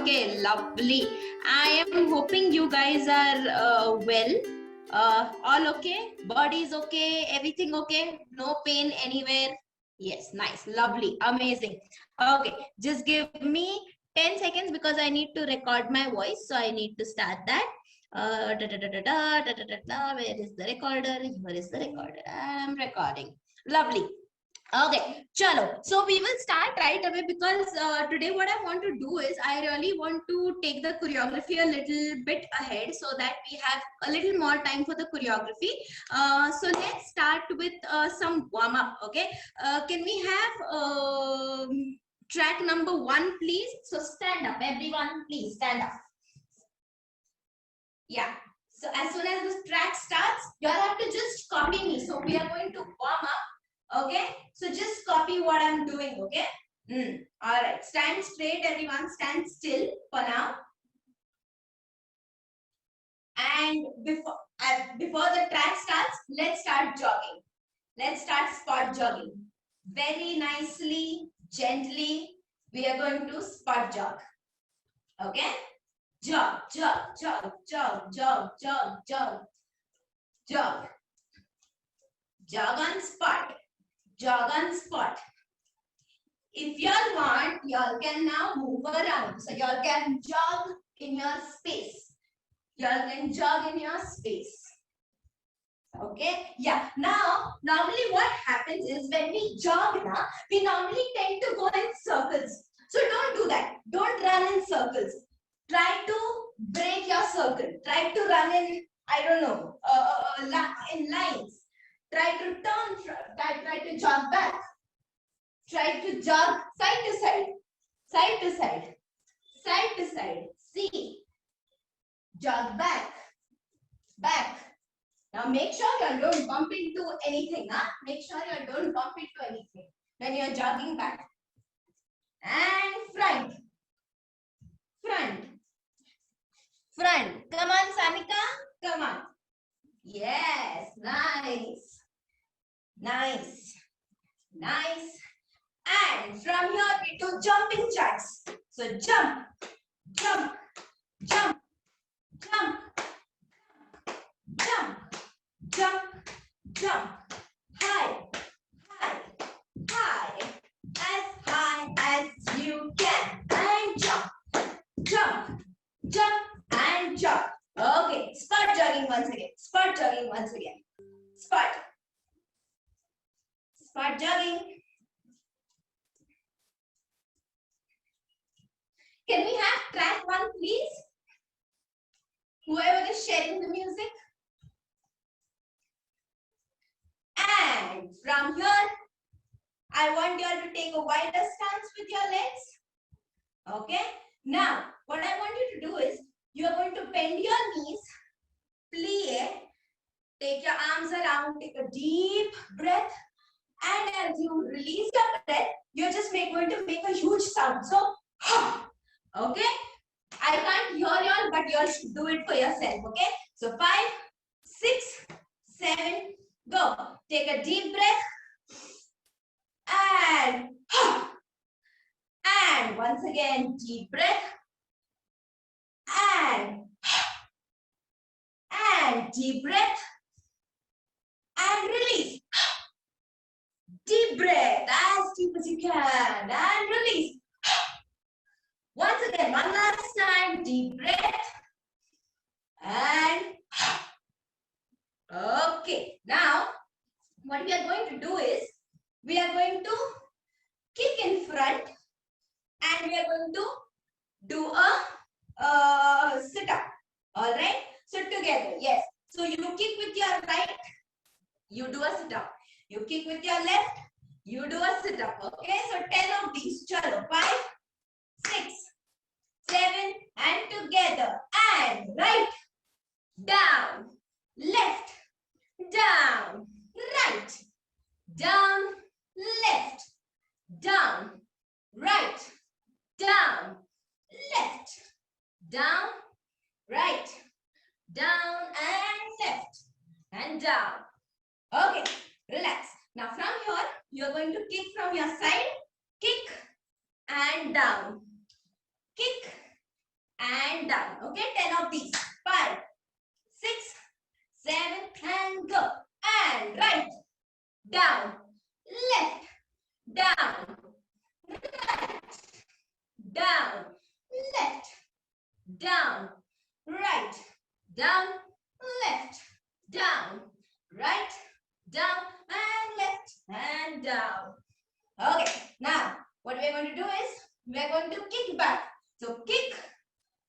Okay, lovely. I am hoping you guys are well. All okay? Body is okay? Everything okay? No pain anywhere? Yes, nice, lovely, amazing. Okay, just give me 10 seconds because I need to record my voice. So I need to start that. Where is the recorder? Here is the recorder. I'm recording. Lovely. Okay, chalo. So we will start right away because today what I want to do is I really want to take the choreography a little bit ahead so that we have a little more time for the choreography. So let's start with some warm up. Okay, can we have track number 1, please? So stand up, everyone. Please stand up. Yeah. So as soon as the track starts, you all have to just copy me. So we are going to warm up. Okay, so just copy what I'm doing. Okay. All right, stand straight, everyone. Stand still for now. And before the track starts, let's start jogging. Let's start spot jogging. Very nicely, gently, we are going to spot jog. Okay, jog, jog, jog, jog, jog, jog, jog, jog, jog on spot. Jog on spot. If y'all want, y'all can now move around. So y'all can jog in your space. Y'all can jog in your space. Okay. Yeah. Now, normally what happens is when we jog now, we normally tend to go in circles. So don't do that. Don't run in circles. Try to break your circle. Try to run in, I don't know, in lines. Try to turn, try to jog back. Try to jog side to side, side to side, side to side. See, jog back, back. Now make sure you don't bump into anything. Huh? Make sure you don't bump into anything when you're jogging back. And front, front, front. Come on, Sanika. Come on. Yes, nice, nice, nice. And from here we do jumping jacks. So jump, jump, jump, jump, jump, jump, jump. High, high, high as you can. And jump, jump, jump, and jump. Okay, spot jogging once again. Spot jogging once again. Spot. Spot jogging. Can we have track 1, please? Whoever is sharing the music. And from here, I want you all to take a wider stance with your legs. Okay. Now, what I want you to do is, you are going to bend your knees, plie, take your arms around, take a deep breath. And as you release your breath, you're just going to make a huge sound. So, okay. I can't hear y'all, but y'all should do it for yourself. Okay. So 5, 6, 7, go. Take a deep breath. And once again, deep breath. And deep breath. And release. Deep breath as deep as you can. And release. Once again, one last time. Deep breath. And okay. Now, what we are going to do is, we are going to kick in front and we are going to do a sit-up. Alright? So together, yes. So you kick with your right, you do a sit-up. You kick with your left, you do a sit-up. Okay? So 10 of these. Chalo. 5, 6, 7, and together. And right, down, left, down, right, down, left, down, right, down, left, down, right, down, and left, and down. Okay, relax. Now from here, you are going to kick from your side, kick, and down, kick, and down. Okay, 10 of these. 5, 6, 7, and go. And right, down, left, down, right, down, left, down, right, down, left, down, right, down, and left, and down. Okay, now what we are going to do is we are going to kick back. So kick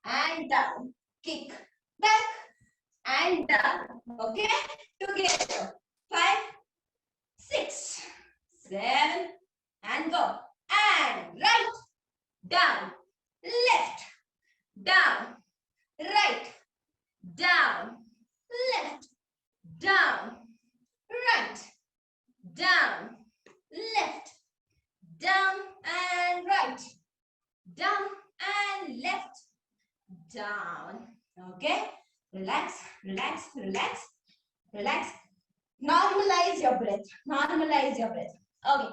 and down, kick back and down. Okay, together. 5, 6, 7, and go. And right, down, left, down, right, down, left, down, right, down, left, down and right, down and left, down. Okay, relax, relax, relax, relax. Normalize your breath. Normalize your breath. Okay.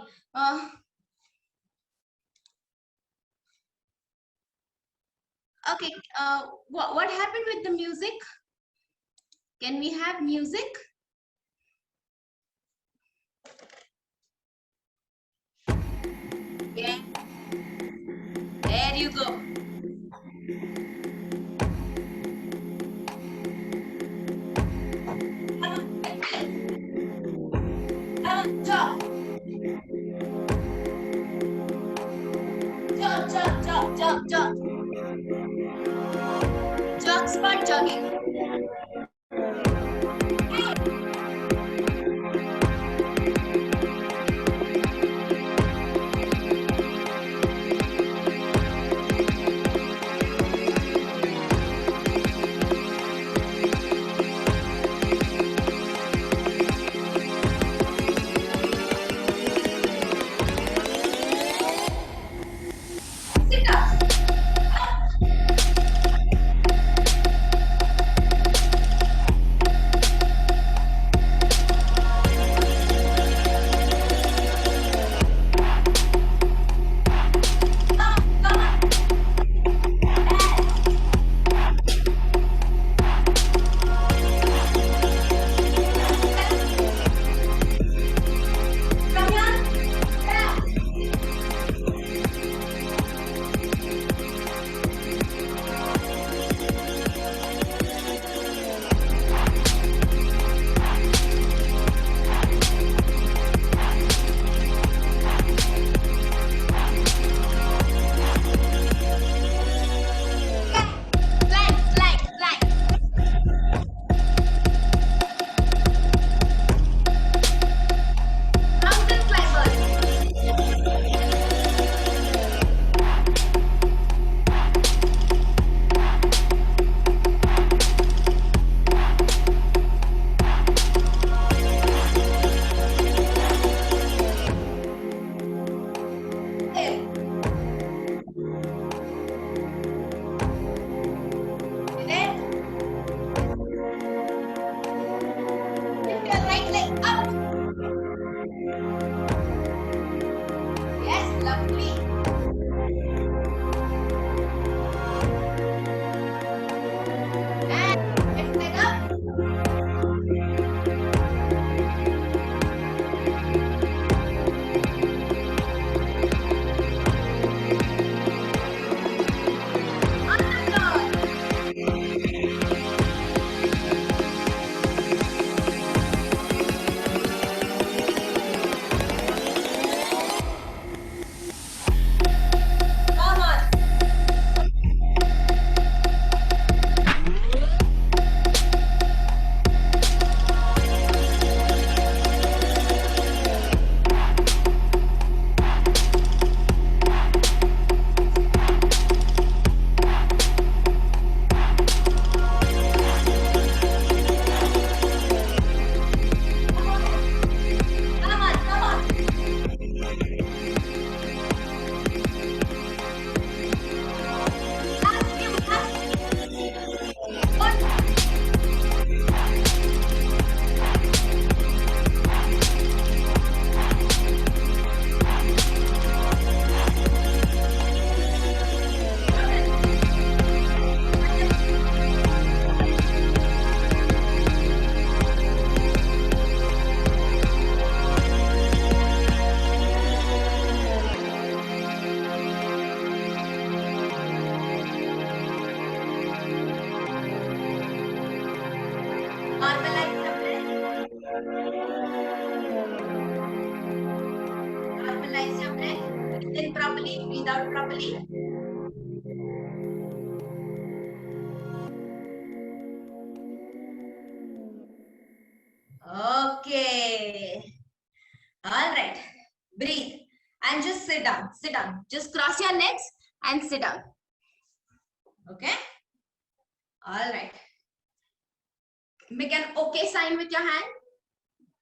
Okay. What happened with the music? Can we have music? Yeah. There you go. Jog. Jog. Jog, start jogging. Sit up. properly, breathe out properly. Okay. All right. Breathe and just sit down. Sit down. Just cross your legs and sit down. Okay. All right. Make an okay sign with your hand,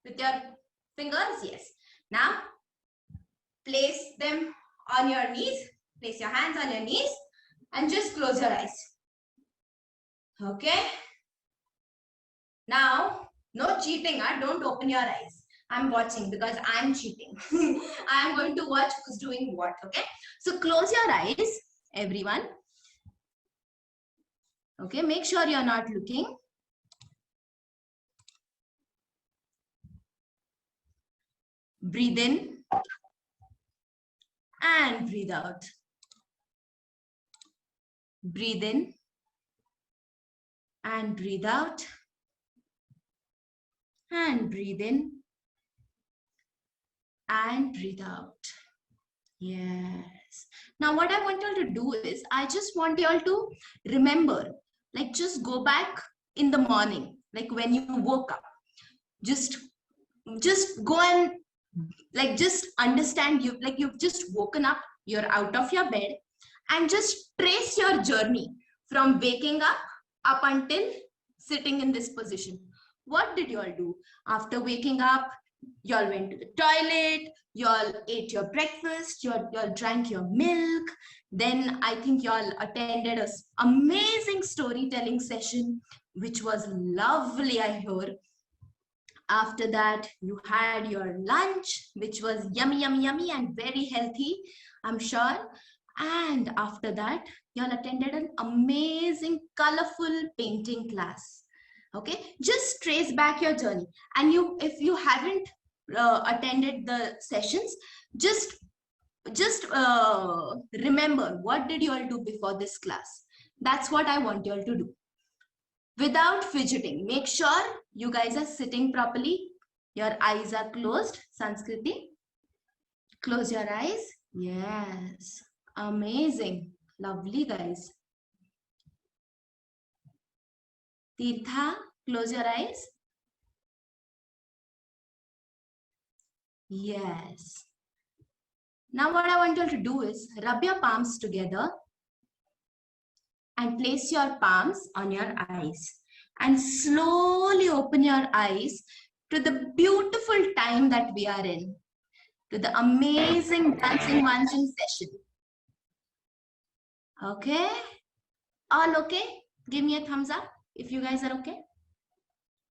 with your fingers. Yes. Now, place them on your knees. Place your hands on your knees and just close your eyes. Okay. Now, no cheating. Don't open your eyes. I'm watching because I'm cheating. I'm going to watch who's doing what. Okay. So close your eyes, everyone. Okay. Make sure you're not looking. Breathe in and breathe out. Breathe in and breathe out. And breathe in and breathe out. Yes. Now what I want you all to do is, I just want you all to remember, like just go back in the morning, like when you woke up, just go and like just understand you, like you've just woken up, you're out of your bed, and just trace your journey from waking up until sitting in this position. What did you all do? After waking up, you all went to the toilet, you all ate your breakfast, you all drank your milk. Then I think you all attended an amazing storytelling session, which was lovely, I heard. After that, you had your lunch, which was yummy, yummy, yummy and very healthy, I'm sure. And after that, you all attended an amazing, colorful painting class. Okay, just trace back your journey. And if you haven't attended the sessions, just remember, what did you all do before this class? That's what I want you all to do. Without fidgeting, make sure you guys are sitting properly. Your eyes are closed. Sanskriti, close your eyes. Yes, amazing, lovely guys. Tirtha, close your eyes. Yes. Now what I want you all to do is rub your palms together and place your palms on your eyes and slowly open your eyes to the beautiful time that we are in, to the amazing dancing mansion session. Okay? All okay? Give me a thumbs up if you guys are okay.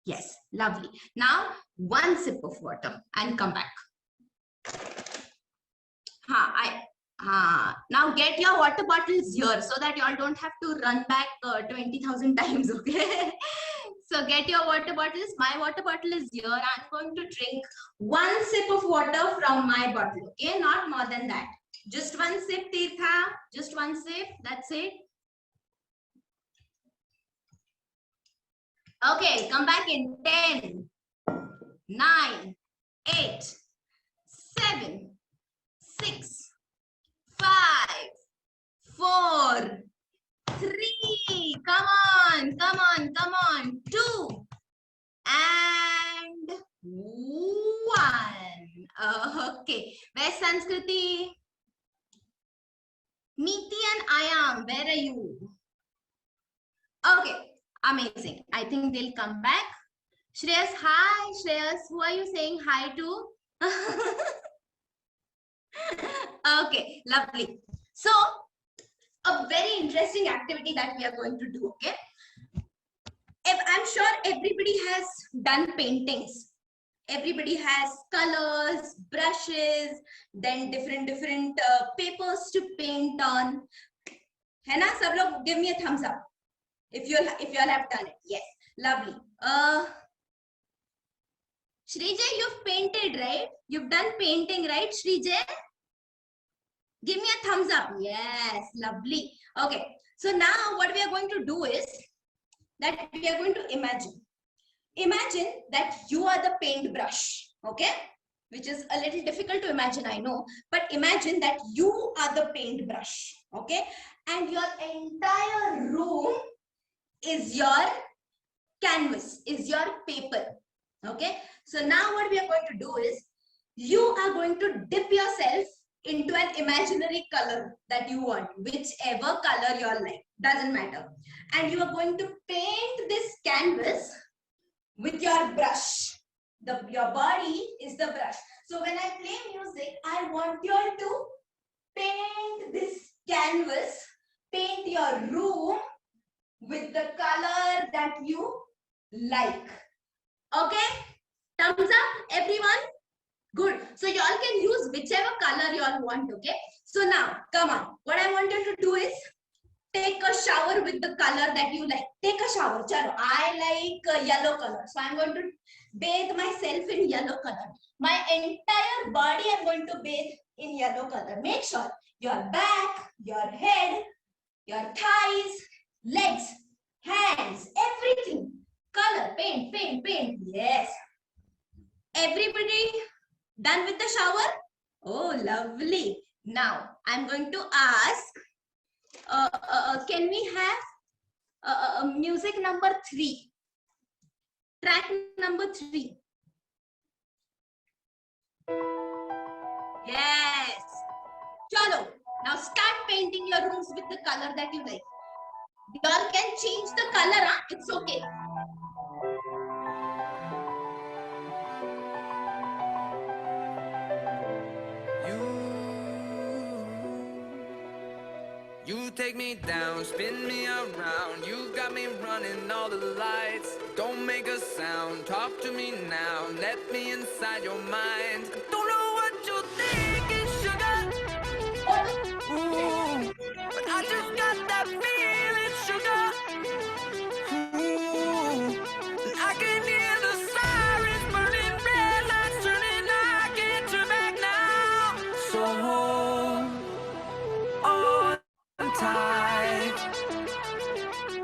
Yes, lovely. Now, one sip of water and come back. Now get your water bottles here so that you all don't have to run back 20,000 times, okay? So get your water bottles. My water bottle is here. I'm going to drink one sip of water from my bottle, okay? Not more than that. Just one sip, Tirtha. Just one sip. That's it. Okay, come back in 10, 9, 8, 7, 6, 5, 4, 3. Come on, come on, come on. 2 and 1. Okay. Where's Sanskriti? Meeti and Ayam, where are you? Okay. Amazing. I think they'll come back. Shreyas, hi. Shreyas, who are you saying hi to? Okay, lovely. So, a very interesting activity that we are going to do, okay? I'm sure everybody has done paintings. Everybody has colors, brushes, then different papers to paint on. Hai na? Sab log give me a thumbs up if you all have done it. Yes, lovely. Srijay, you've painted, right? You've done painting, right, Srijay? Give me a thumbs up. Yes, lovely. Okay, so now what we are going to do is that we are going to imagine. Imagine that you are the paintbrush, okay? which is a little difficult to imagine, I know, but imagine that you are the paintbrush, okay, and your entire room is your canvas, is your paper, okay. So now what we are going to do is, you are going to dip yourself into an imaginary color that you want, whichever color you like, doesn't matter, and you are going to paint this canvas with your brush. Your body is the brush. So when I play music, I want you all to paint this canvas, paint your room with the color that you like. Okay? Thumbs up, everyone? Good. So you all can use whichever color you all want, okay? So now, come on. What I want you to do is, take a shower with the color that you like. Take a shower. Chalo. I like yellow color. So I'm going to bathe myself in yellow color. My entire body I'm going to bathe in yellow color. Make sure your back, your head, your thighs, legs, hands, everything. Color, paint, paint, paint. Yes. Everybody done with the shower? Oh, lovely. Now I'm going to ask, can we have music number 3, track number 3? Yes. Chalo. Now start painting your rooms with the color that you like. You all can change the color, huh? It's okay. You take me down, spin me around. You got me running all the lights. Don't make a sound, talk to me now. Let me inside your mind. I don't know what you're thinking, sugar. Ooh, but I just got that feeling, sugar. Ooh, and I can hear the sirens burning, red lights turning. I can't turn back now. So hold on tight.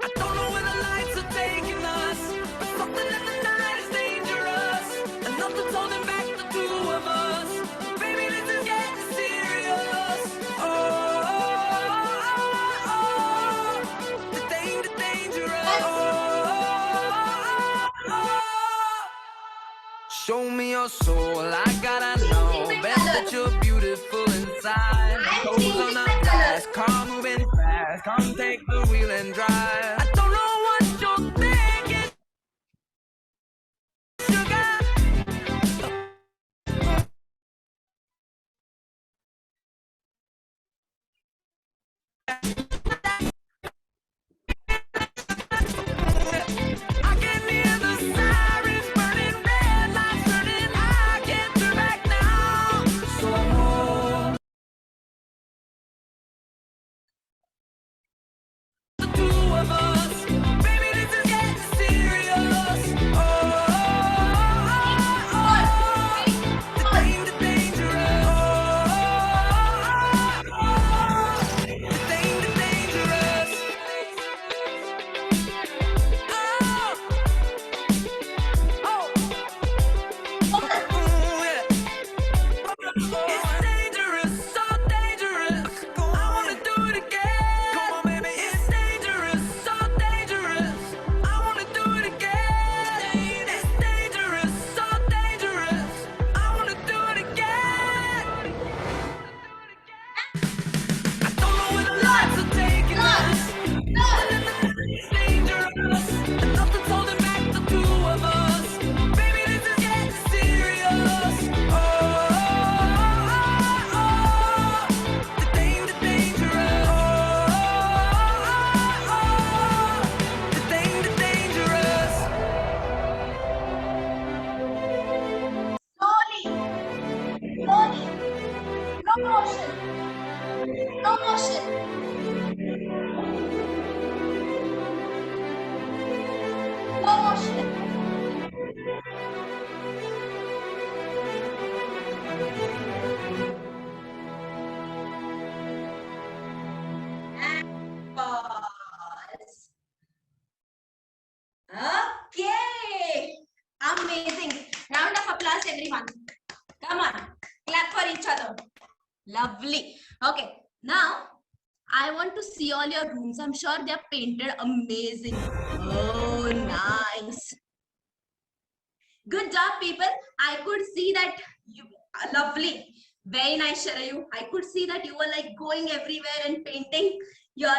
I don't know where the lights are taking us, but something in the night is dangerous, and nothing's holding back the two of us. Baby, this is getting serious. The dangerous. Show me your soul, I gotta know. Bet that you're beautiful inside. Toes on the gas, car moving fast. Come take the wheel and drive. I don't know what you're thinking, sugar. I can hear the sirens burning, red lights turning. I can't turn back now. So the two of us, baby, this is getting serious. The dangerous. The dangerous. It's dangerous, so dangerous. I wanna do it again. Come on, baby. It's dangerous, so dangerous. I wanna do it again. It's dangerous, so dangerous. I wanna do it again. I don't know where the lights are taking us. It's dangerous, and nothing's holding back the two of us. Baby, this is getting serious. The dangerous. The dangerous. Slowly, slowly, no motion, no motion. No motion. And pause. Okay. Amazing. Round of applause, everyone. Come on, clap for each other. Lovely. Okay, now I want to see all your rooms. I'm sure they're painted amazing. Oh, nice. Good job, people. I could see that you lovely. Very nice, Sharayu. I could see that you were like going everywhere and painting your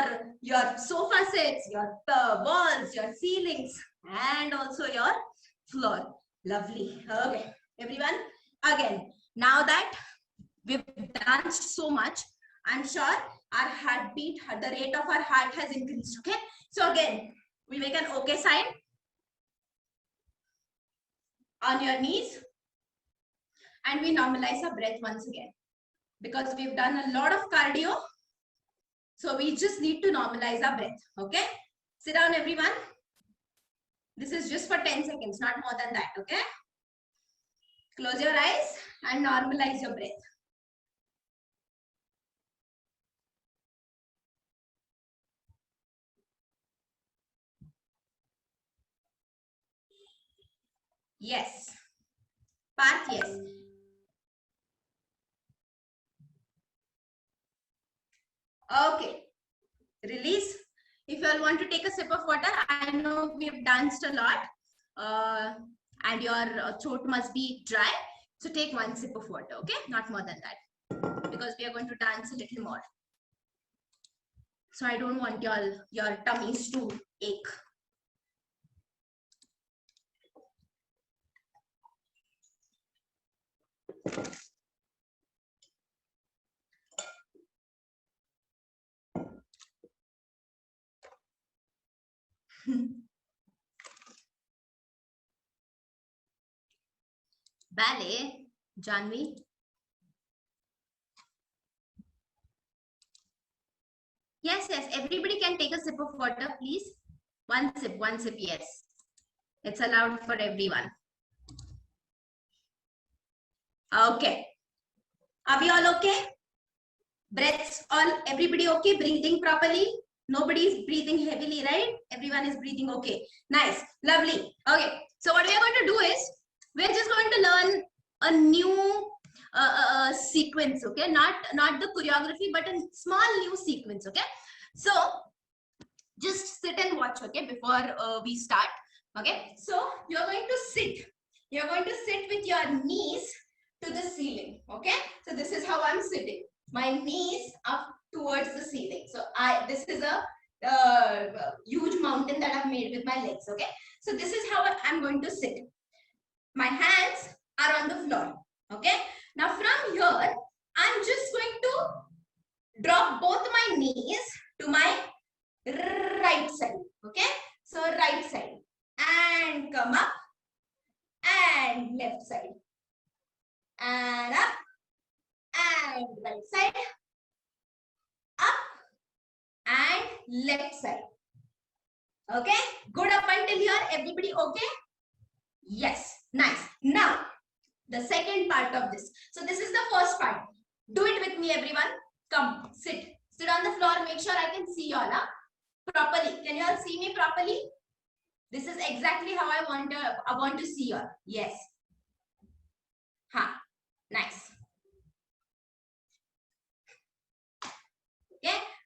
sofa sets, your walls, your ceilings, and also your floor. Lovely. Okay, everyone. Again, now that we've danced so much, I'm sure our heartbeat, the rate of our heart has increased. Okay. So again, we make an okay sign on your knees and we normalize our breath once again because we've done a lot of cardio. So we just need to normalize our breath. Okay. Sit down, everyone. This is just for 10 seconds, not more than that. Okay. Close your eyes and normalize your breath. Yes. Path, yes. Okay. Release. If you all want to take a sip of water, I know we've danced a lot and your throat must be dry. So take one sip of water, okay? Not more than that because we are going to dance a little more. So I don't want your tummies to ache. Ballet, Janvi. Yes, yes, everybody can take a sip of water, please. One sip, yes. It's allowed for everyone. Okay. Are we all okay? Breaths, all, everybody okay? Breathing properly? Nobody is breathing heavily, right? Everyone is breathing okay. Nice, lovely. Okay, so what we are going to do is, we're just going to learn a new sequence, okay? Not the choreography, but a small new sequence, okay? So, just sit and watch, okay, before we start, okay? So, you're going to sit. You're going to sit with your knees to the ceiling, okay? So, this is how I'm sitting. My knees up towards the ceiling. So this is a huge mountain that I've made with my legs. Okay. So this is how I'm going to sit. My hands are on the floor. Okay. Now from here, I'm just going to drop both my knees to my right side. Okay. So right side and come up and left side and up. And right side, up and left side. Okay, good up until here. Everybody okay? Yes, nice. Now, the second part of this. So this is the first part. Do it with me, everyone. Come, sit. Sit on the floor. Make sure I can see you all properly. Can you all see me properly? This is exactly how I want to see you all. Yes. Nice.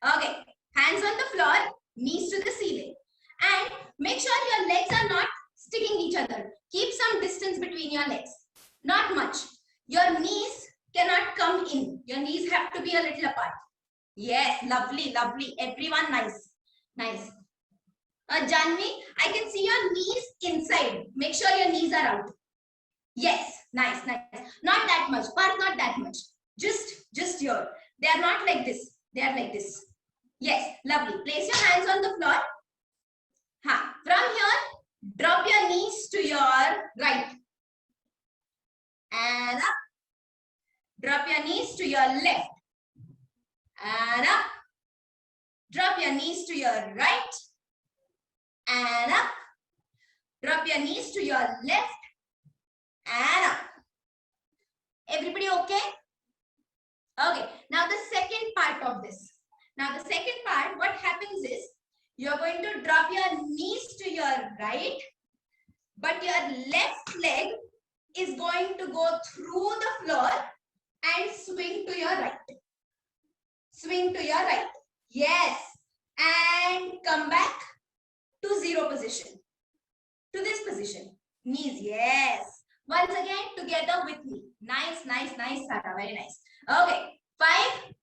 Okay, hands on the floor, knees to the ceiling. And make sure your legs are not sticking each other. Keep some distance between your legs. Not much. Your knees cannot come in. Your knees have to be a little apart. Yes, lovely, lovely. Everyone nice. Nice. Janvi, I can see your knees inside. Make sure your knees are out. Yes, nice, nice. Not that much, but not that much. Just here. They are not like this. They are like this. Yes, lovely. Place your hands on the floor. From here, drop your knees to your right. And up. Drop your knees to your left. And up. Drop your knees to your right. And up. Drop your knees to your left. And up. Everybody okay? Okay. Now the second part of this. Now the second part, what happens is, you're going to drop your knees to your right, but your left leg is going to go through the floor and swing to your right. Swing to your right. Yes. And come back to zero position. To this position. Knees. Yes. Once again, together with me. Nice, nice, nice, Sarah. Very nice. Okay. 5,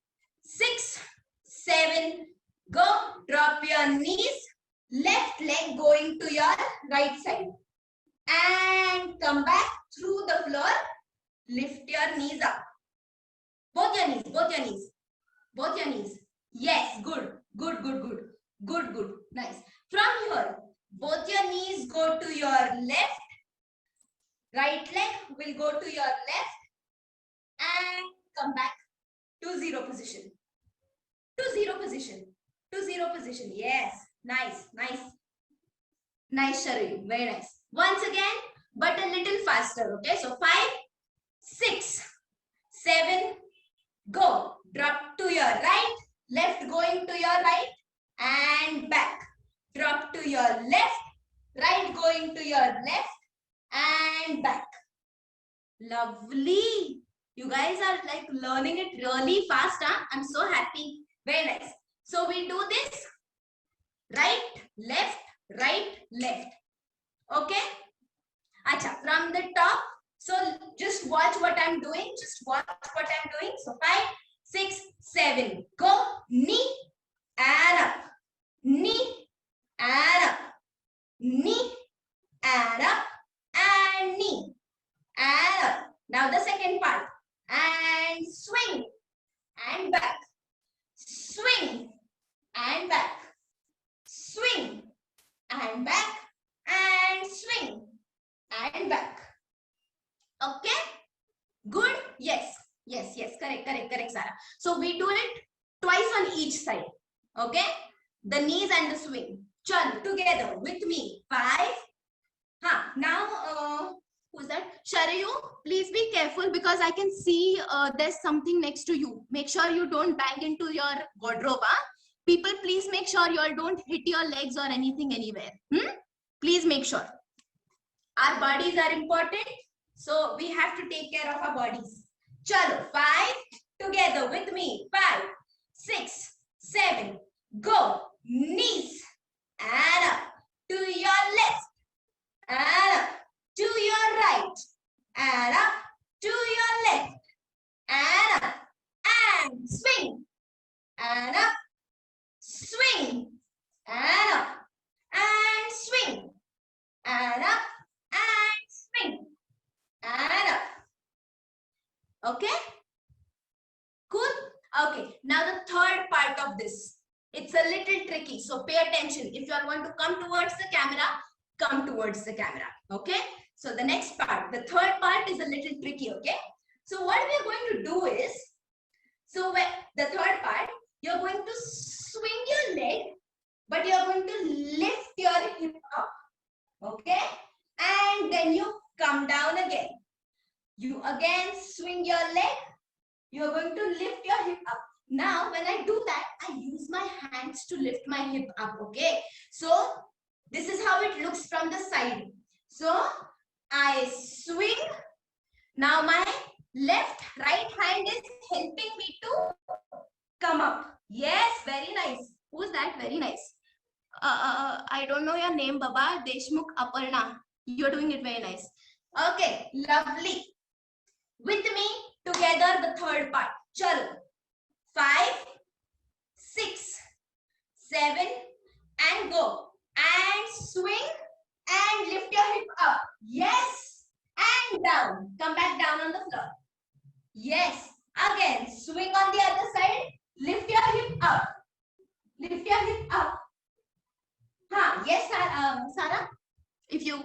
6, 7. Go. Drop your knees. Left leg going to your right side. And come back through the floor. Lift your knees up. Both your knees. Both your knees. Both your knees. Yes. Good. Good, good, good. Good, good. Nice. From here, both your knees go to your left. Right leg will go to your left. And come back to zero position. To zero position. To zero position. Yes. Nice. Nice. Nice, Sharayu. Very nice. Once again, but a little faster. Okay. So 5, 6, 7. Go. Drop to your right. Left going to your right. And back. Drop to your left. Right going to your left. And back. Lovely. You guys are like learning it really fast. Huh? I'm so happy. Very nice. So we do this. Right, left, right, left. Okay. Acha, from the top. So just watch what I'm doing. Just watch what I'm doing. So 5, 6, 7. Go. Knee and up. Knee and up. Knee and up. And knee and up. Now the second part. And swing and back. Swing and back. Swing and back. And swing and back. Okay. Good. Yes. Yes. Yes. Correct. Correct. Correct, Sarah. So we do it twice on each side. Okay. The knees and the swing. Chal together with me. 5. Now, who's that? Sharayu, please be careful because I can see there's something next to you. Make sure you don't bang into your wardrobe. People, please make sure you all don't hit your legs or anything anywhere. Please make sure. Our bodies are important. So we have to take care of our bodies. Chalo, 5. Together with me. 5, 6, 7. Go. Knees and up to your left. And up to your right. And up to your left. And up. And swing. And up. Swing. And up. And swing. And up. And swing. And up. Okay? Cool? Okay. Now the third part of this. It's a little tricky. So pay attention. If you are going to come towards the camera, come towards the camera. Okay? So the next part, the third part is a little tricky. Okay? So what we are going to do is, so when the third part, you're going to swing your leg, but you're going to lift your hip up. Okay? And then you come down again. You again swing your leg. You're going to lift your hip up. Now, when I do that, I use my hands to lift my hip up. Okay? So, this is how it looks from the side. So, I swing. Now, my right hand is helping me to come up. Yes, very nice. Who's that? Very nice. I don't know your name, Baba. Deshmukh Aparna. You're doing it very nice. Okay, lovely. With me, together the third part. Chalo. 5, 6, 7, and go. And swing and lift your hip up. Yes. And down. Come back down on the floor. Yes. Again, swing on the other side. Lift your hip up. Lift your hip up. Yes, Sarah. If you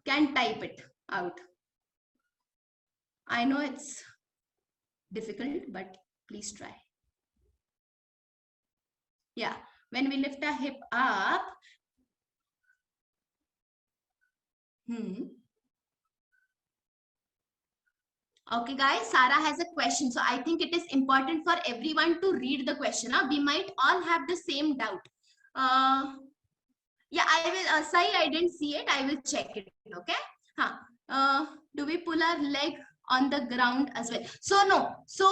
can type it out. I know it's difficult, but please try. Yeah, when we lift our hip up, Okay, guys, Sarah has a question. So I think it is important for everyone to read the question. We might all have the same doubt. Yeah, I will, Sai, I didn't see it. I will check it. Okay. Do we pull our leg on the ground as well? So no. So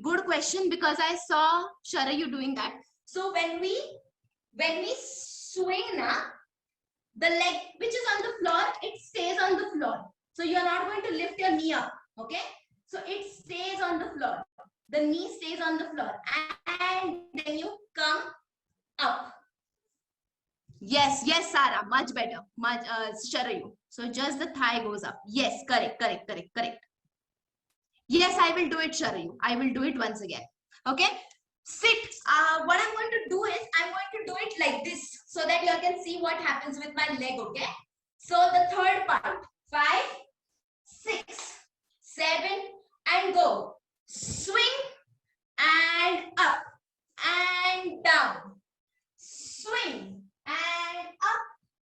good question, because I saw Sharayu doing that. So when we swing na, the leg which is on the floor, it stays on the floor. So you are not going to lift your knee up. Okay. So it stays on the floor. The knee stays on the floor, and then you come up. Yes, yes, Sarah, much better. Much, Sharayu. So just the thigh goes up. Yes, correct. Yes, I will do it, Sharayu. I will do it once again. Okay. Sit. What I'm going to do is I'm going to do it like this, so that you can see what happens with my leg. Okay. So the third part. 5, 6, 7, and go. Swing and up and down. Swing and up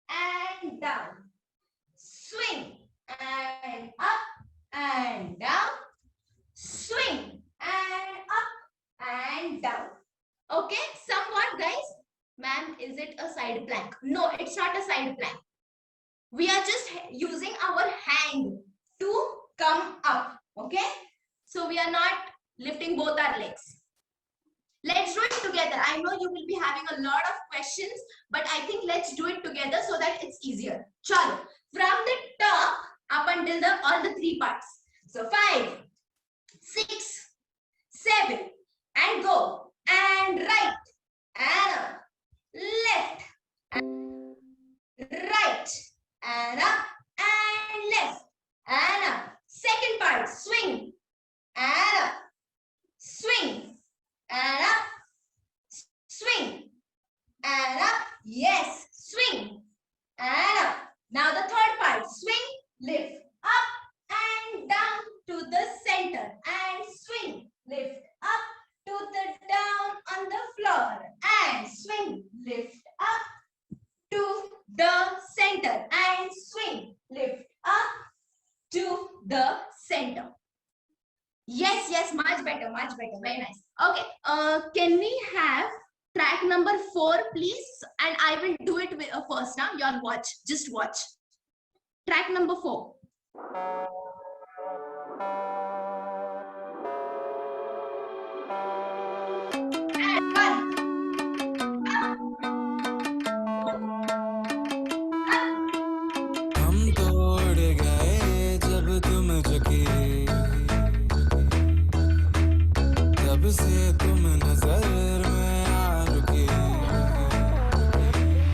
and down. Swing and up and down. Swing and up and down. Okay, somewhat, guys. Ma'am, is it a side plank? No, it's not a side plank. We are just using our hand to come up. Okay, so we are not lifting both our legs. Let's do it together. I know you will be having a lot of questions, but I think let's do it together so that it's easier. Chalo. From the top up until all the 3 parts. So 5, 6, 7, and go. And right, and up, left, and right, and up, and left, and up. Second part, swing, and up, swing, and up, swing, and up. Yes, swing, and up. Now the third part, swing, lift, up, and down to the center, and swing, lift, up to the down on the floor, and swing, lift, up to the center, and swing, lift, up to the center. Yes, yes, much better, very nice. Okay, can we have track number 4, please? And I will do it with, first now. Y'all watch, just watch. Track number 4. And 1. हम तोड़ गए जब तुम झुकी, तब से तुम नजर में आ रुकी।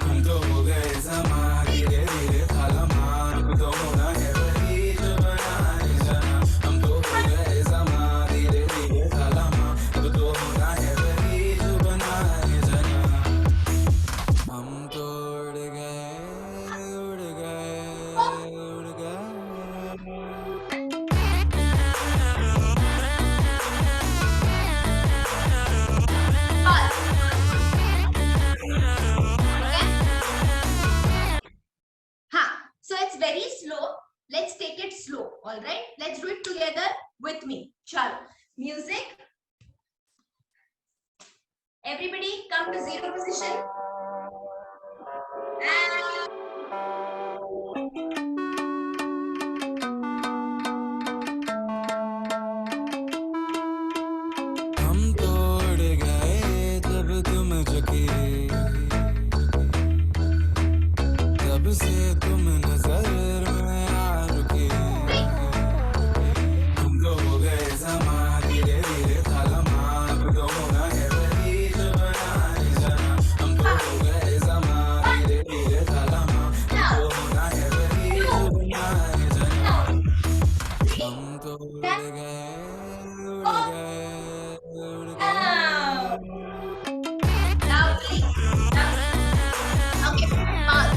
हम तो हो गए समा, धीरे धीरे खालमा, अब तो होना है वही जो बनाए जाना। हम तो हो गए समा, धीरे धीरे खालमा, अब तो होना है वही जो बनाए जाना। हम तोड़ गए, उड़ गए, उड़ गए। So it's very slow. Let's take it slow. All right. Let's do it together with me. Chalo. Music. Everybody come to 0 position. And हम तोड़ गए जब तुम झुकी, तब से तुम नजर में आ रुकी। हम तो हो गए समा, धीरे धीरे खालमा, अब तो होना है वही जो बनाए जाना। हम तो हो गए समा, धीरे धीरे खालमा, अब तो होना है वही जो बनाए जाना। हम तोड़ गए, उड़ गए, उड़ गए। now please. Okay. Pause.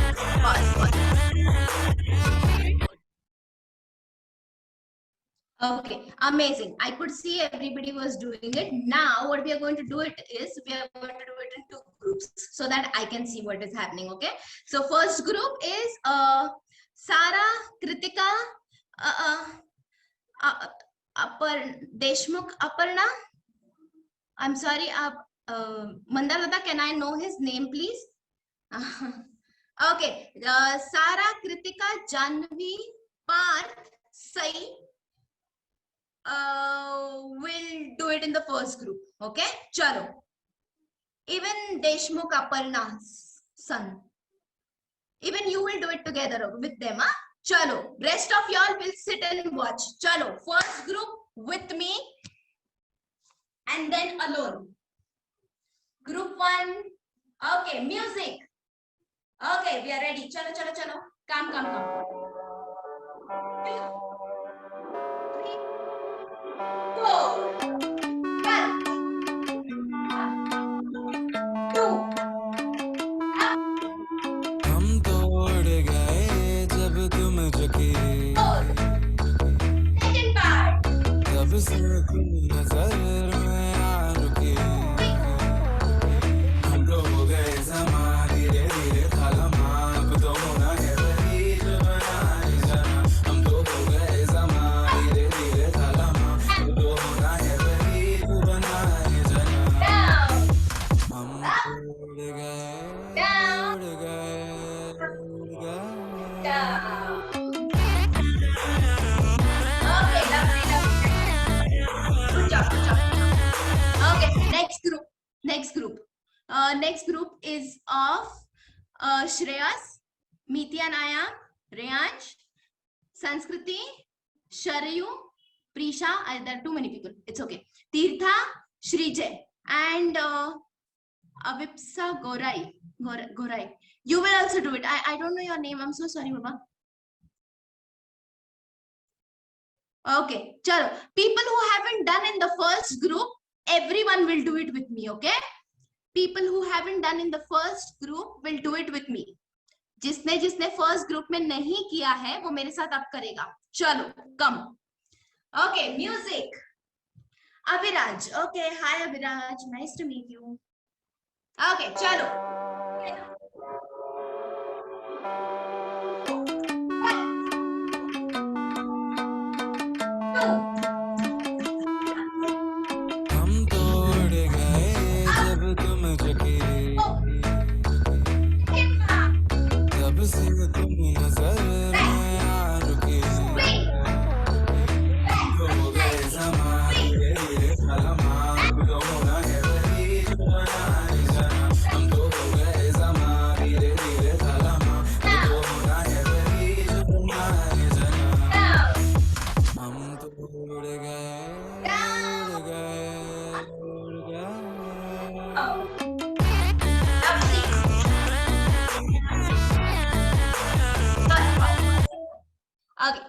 Okay, amazing. I could see everybody was doing it. Now what we are going to do it is we are going to do it in 2 groups so that I can see what is happening. Okay, so first group is Sara, Kritika, Deshmukh, Aparna. I'm sorry, Mandalata, can I know his name, please? Okay, Sara, Kritika, Janvi, Parth, Sai will do it in the first group. Okay, chalo. Even Deshmukh Aparna's son. Even you will do it together with them. Huh? Chalo. Rest of y'all will sit and watch. Chalo. First group with me and then alone. Group 1. Okay, music. Okay, we are ready. Chalo, chalo, chalo. Come, come, come. 2, 3, 4. 1, 2. हम तोड़ गए जब तुम झुकी, Second part. तब से तुम नजर में आ रुकी। हम तो हो गए समा धीरे धीरे खालमा, अब तो होना है वही जो बनाए जाना। हम तो हो गए समा धीरे धीरे खालमा, अब तो होना है वही जो बनाए जाना। Down. हम तोड़ गए Down. उड़ गए उड़ गए। Down. Okay, lovely, lovely. Good job, good job. Okay, next group. Next group is of Shreyas, Meeti and Aya, Reyansh, Sanskriti, Sharayu, Prisha. There are too many people. It's okay. Tirtha, Shrije, and Avipsa Gorai. Gorai. You will also do it. I don't know your name. I'm so sorry, Baba. Okay, chalo. People who haven't done in the first group, everyone will do it with me, okay? People who haven't done in the first group will do it with me. जिसने जिसने first group में नहीं किया है वो मेरे साथ अब करेगा. चलो, come. Okay, music. Abhiraj. Okay, hi Abhiraj. Nice to meet you. Okay, chalo. 1, 2. हम तोड़ गए जब तुम झुकी, तब से तुम नजर में आ रुकी। तो हो गए समा धीरे धीरे खालमा, अब तो होना है वही जो बनाए जाना। हम तो हो गए समा धीरे धीरे खालमा, अब तो होना है वही जो बनाए जाना। हम तोड़ गए उड़ गए उड़ गए। Okay,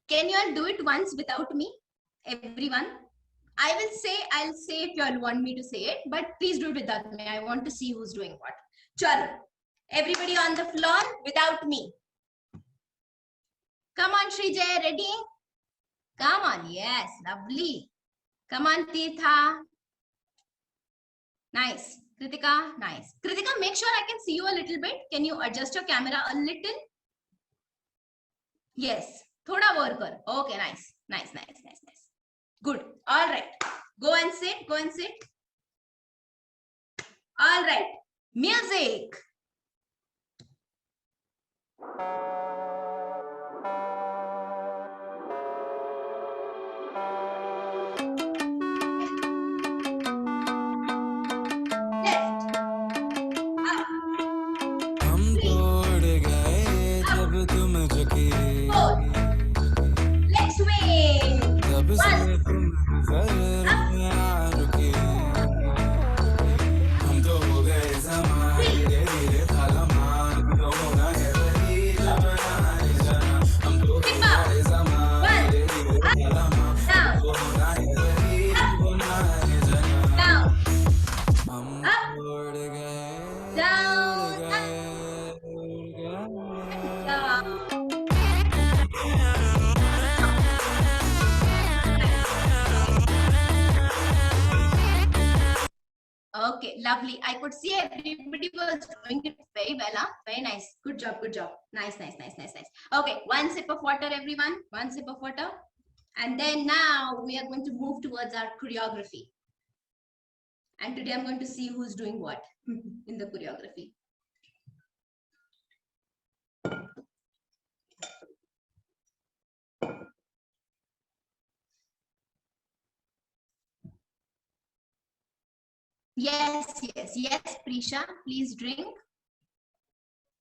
can you all do it once without me? Everyone, I'll say if you all want me to say it, but please do it without me. I want to see who's doing what. Chalo, everybody on the floor without me. Come on, Srijay, ready? Come on, yes, lovely. Come on, Tirtha. Nice. Kritika, nice. Kritika, make sure I can see you a little bit. Can you adjust your camera a little? Yes. Thoda more kar. Okay, nice. Nice. Good. All right. Go and sit. All right. Music. हम तोड़ गए जब तुम झुकी, Let's swing. तब से तुम नजर में आ रुकी। हम तो हो गए समा धीरे धीरे खालमा, अब तो होना है वही जो बनाए जाना। हम तो हो गए समा धीरे धीरे खालमा, अब तो होना है वही जो बनाए जाना। हम तोड़ गए उड़ गए उड़ गए। Okay, lovely. I could see everybody was doing it very well. Huh? Very nice. Good job. Nice. Okay, one sip of water, everyone. One sip of water. And then now we are going to move towards our choreography. And today I'm going to see who's doing what in the choreography. Yes, Prisha, please drink.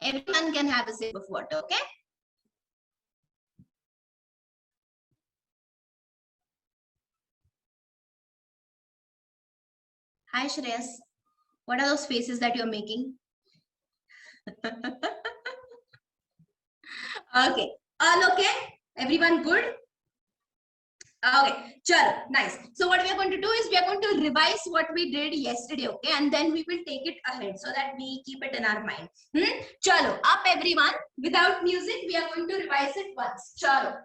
Everyone can have a sip of water, okay? Hi, Shreyas. What are those faces that you're making? Okay, all okay? Everyone good? Okay, chalo, nice. So what we are going to do is we are going to revise what we did yesterday, okay? And then we will take it ahead so that we keep it in our mind. Chalo, up everyone. Without music, we are going to revise it once. Chalo.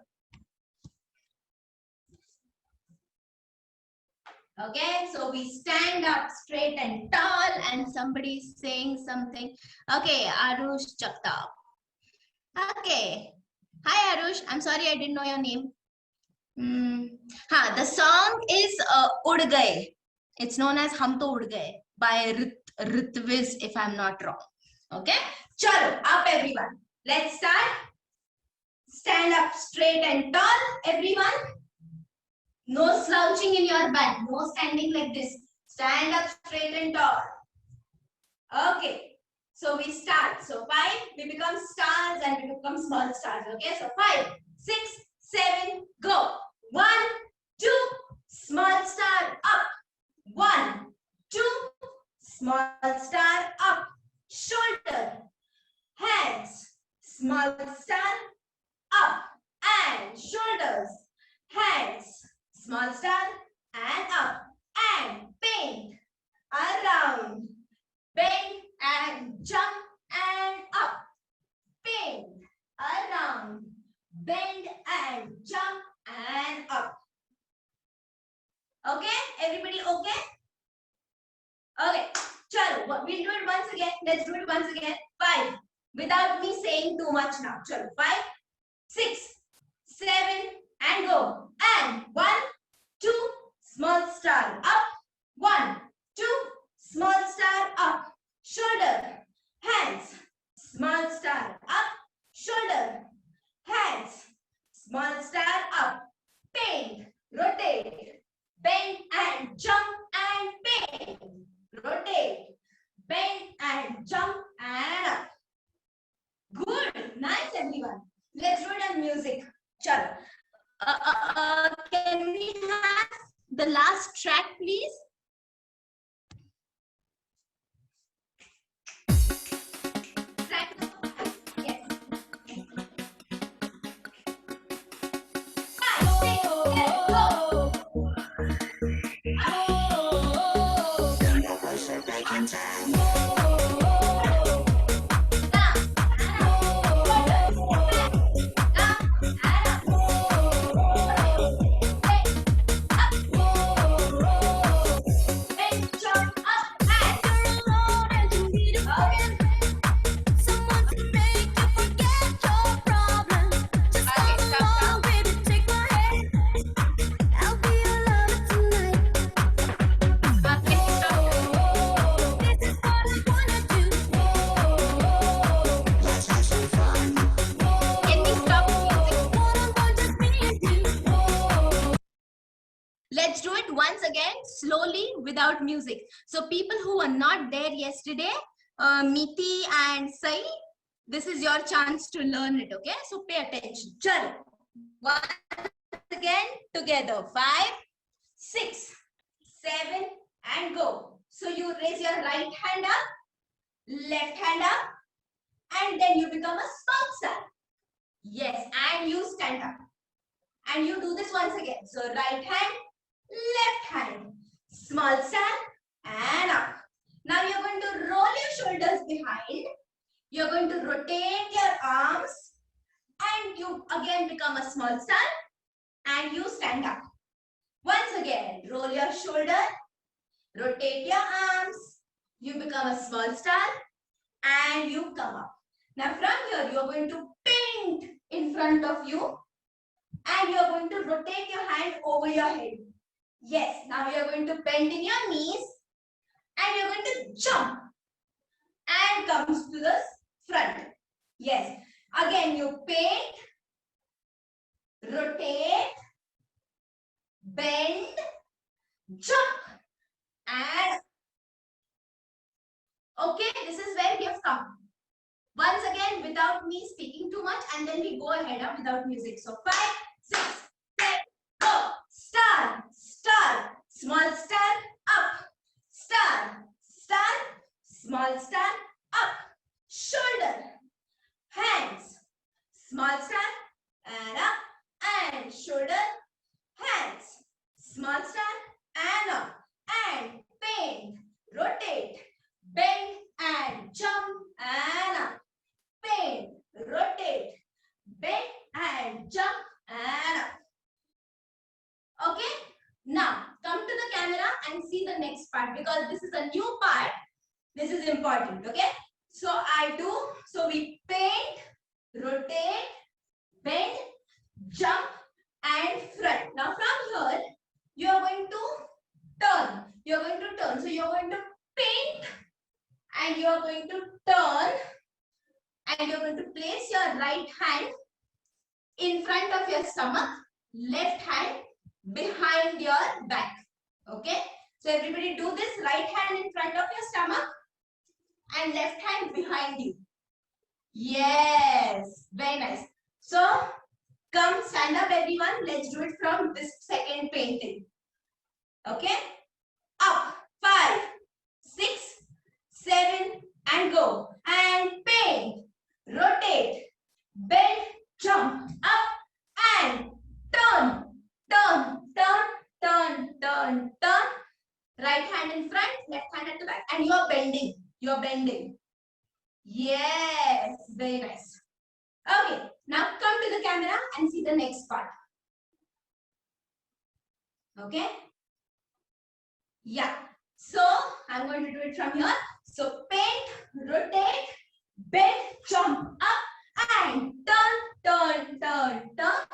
Okay, so we stand up straight and tall and somebody is saying something. Okay, Arush Chakta. Okay. Hi Arush, I'm sorry I didn't know your name. The song is Ud Gaye. It's known as Hum To Ud Gaye by Ritviz, if I'm not wrong. Okay, chalo, up everyone. Let's start. Stand up straight and tall, everyone. No slouching in your back. No standing like this. Stand up straight and tall. Okay. So we start. So 5, we become stars and we become small stars. Okay. So 5, 6, 7, go. 1, 2, small star up. 1, 2, small star up. Shoulder, hands, small star up. And shoulders, hands, small star and up. And paint around. Bend and jump and up. Paint around. Bend and jump and up. Okay, everybody okay? Okay, chalo, we'll do it once again. Let's do it once again. 5, without me saying too much now. Chalo, 5, 6, 7, and go. And 1, 2, small star up. 1, 2, small star up. Shoulder, hands, small star up. Shoulder, hands, small star up. Paint, rotate, bend and jump and paint. Rotate, bend and jump and up. Good, nice everyone. Let's do it on music. Chalo. Can we have the last track, please? Track number 5. Yes. 5, 6, 7, go. Someone to make you forget your problems. Just Okay, come stop, along, baby, take my hand. I'll be your lover tonight. Okay, stop. This is what I wanna do. Let's have some fun. Can we stop the music? One-on-one, just me and you. Let's do it once again, slowly, without music. So people who were not there yesterday, Miti and Sai, this is your chance to learn it, okay? So pay attention. Chalo. Once again, together. 5, 6, 7, and go. So you raise your right hand up, left hand up, and then you become a small star. Yes, and you stand up. And you do this once again. So right hand, left hand, small star and up. Now you're going to roll your shoulders behind. You're going to rotate your arms and you again become a small star and you stand up. Once again, roll your shoulder, rotate your arms, you become a small star and you come up. Now from here, you're going to paint in front of you and you're going to rotate your hand over your head. Yes, now you're going to bend in your knees and you're going to jump and comes to the front. Yes, again you paint, rotate, bend, jump and Okay, this is where we have come. Once again, without me speaking too much, and then we go ahead without music. So 5, 6, 7, go. Star, star, small star, up. Star, star, small star, up. Shoulder, hands, small star, and up. And shoulder, hands, small star, and up. And paint, rotate, bend, and jump, and up. Paint, rotate, bend, and jump, and up. Okay, now come to the camera and see the next part, because this is a new part. This is important. Okay, so we paint, rotate, bend, jump, and front. Now from here you are going to turn. You are going to turn. So you are going to paint, and you are going to turn, and you are going to place your right hand in front of your stomach, left hand behind your back. Okay, so everybody do this. Right hand in front of your stomach and left hand behind you. Yes, very nice. So come, stand up everyone. Let's do it from this second painting. Okay, up. 5, 6, 7, and go. And paint, rotate, bend, jump, up, and turn, turn, turn, turn, turn, turn. Right hand in front, left hand at the back. And you are bending. You are bending. Yes, very nice. Okay, now come to the camera and see the next part. Okay. Yeah. So I'm going to do it from here. So paint, rotate, bend, jump, up, and turn, turn, turn, turn.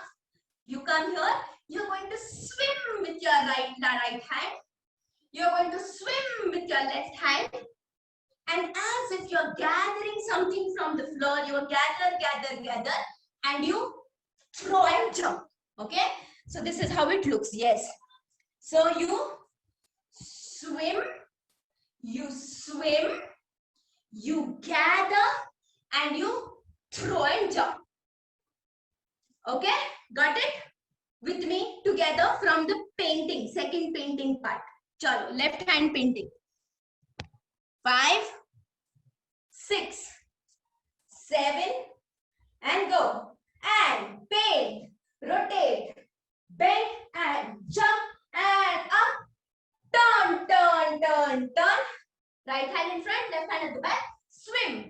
You come here. You're going to swim with your right hand. You're going to swim with your left hand. And as if you're gathering something from the floor, you gather, and you throw and jump. Okay? So this is how it looks. Yes. So you swim, you gather, and you throw and jump. Okay? Got it? With me together from the painting, second painting part. Chalo, left hand painting. 5, 6, 7, and go. And paint, rotate, bend, and jump, and up. Turn, turn, turn, turn. Right hand in front, left hand at the back. Swim,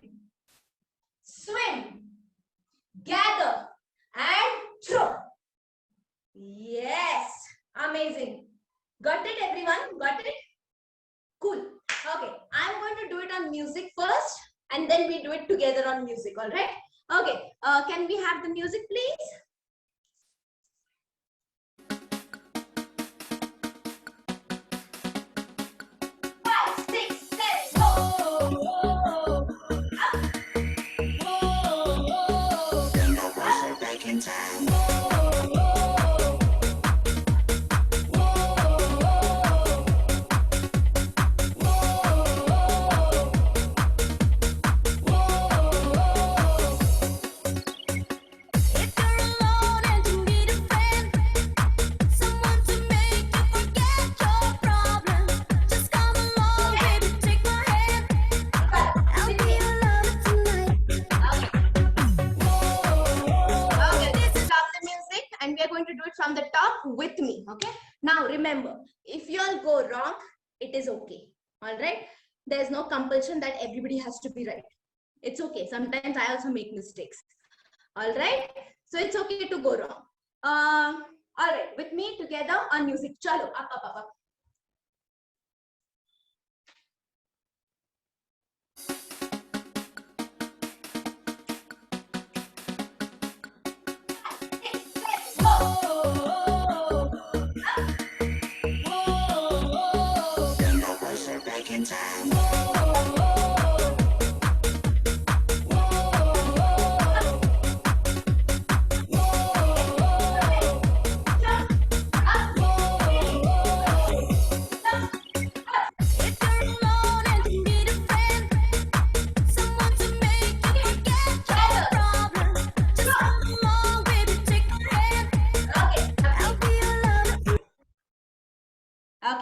swim, gather, and throw. Yes, amazing. Got it, everyone? Got it? Cool. Okay, I'm going to do it on music first, and then we do it together on music. All right? Okay. Can we have the music, please? From the top with me. Okay, now remember, if you all go wrong, it is okay. All right, there's no compulsion that everybody has to be right. It's okay. Sometimes I also make mistakes. All right, so it's okay to go wrong. All right, with me together on music. Chalo, up, up, up, up.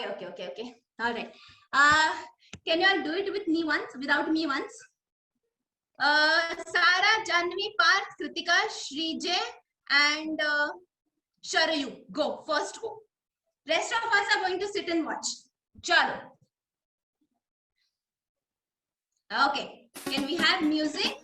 Okay. All right. Can you all do it with me once, without me once? Sara, Janvi, Parth, Kritika, Shrije, and Sharayu. Go. First go. Rest of us are going to sit and watch. Chalo. Okay. Can we have music?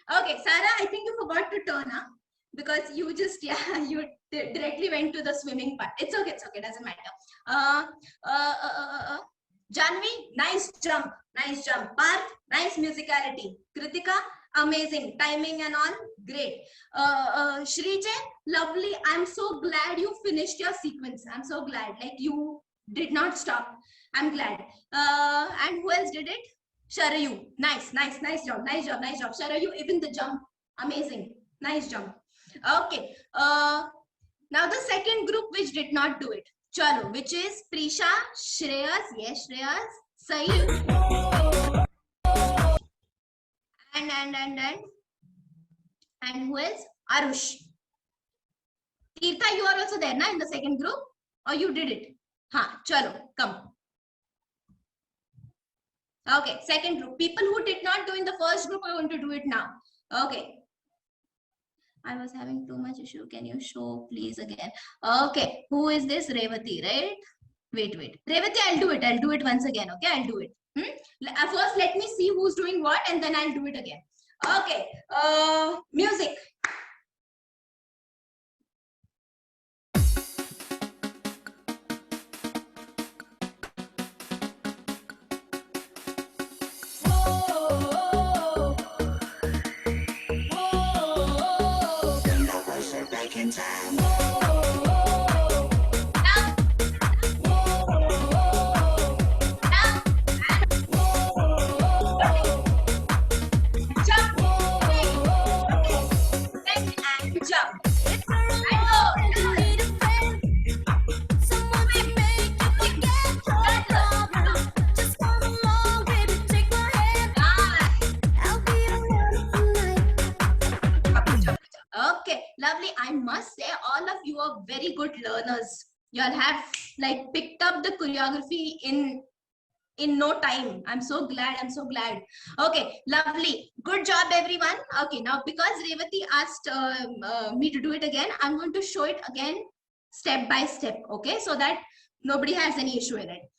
Okay, Sarah, I think you forgot to turn up because you just, you directly went to the swimming part. It's okay, doesn't matter. Janvi, nice jump. Parth, nice musicality. Kritika, amazing. Timing and all, great. Shrije, lovely. I'm so glad you finished your sequence. I'm so glad. Like you did not stop. I'm glad. And who else did it? Sharayu, nice job. Sharayu, even the jump, amazing, nice jump. Okay, now the second group which did not do it, chalo, which is Prisha, Shreyas, yes, Shreyas, Saeed, and who else? Arush. Tirtha, you are also there, na, in the second group, or you did it? Ha, chalo, come. Okay, second group. People who did not do in the first group are going to do it now. Okay. I was having too much issue. Can you show please again? Okay. Who is this? Revati, right? Wait. Revati, I'll do it once again. Okay, I'll do it. First, let me see who's doing what and then I'll do it again. Okay. Music. Okay, lovely. I must say all of you are very good learners. You all have like picked up the choreography in no time. I'm so glad. Okay, lovely. Good job, everyone. Okay, now because Revati asked me to do it again, I'm going to show it again step by step. Okay, so that nobody has any issue in it.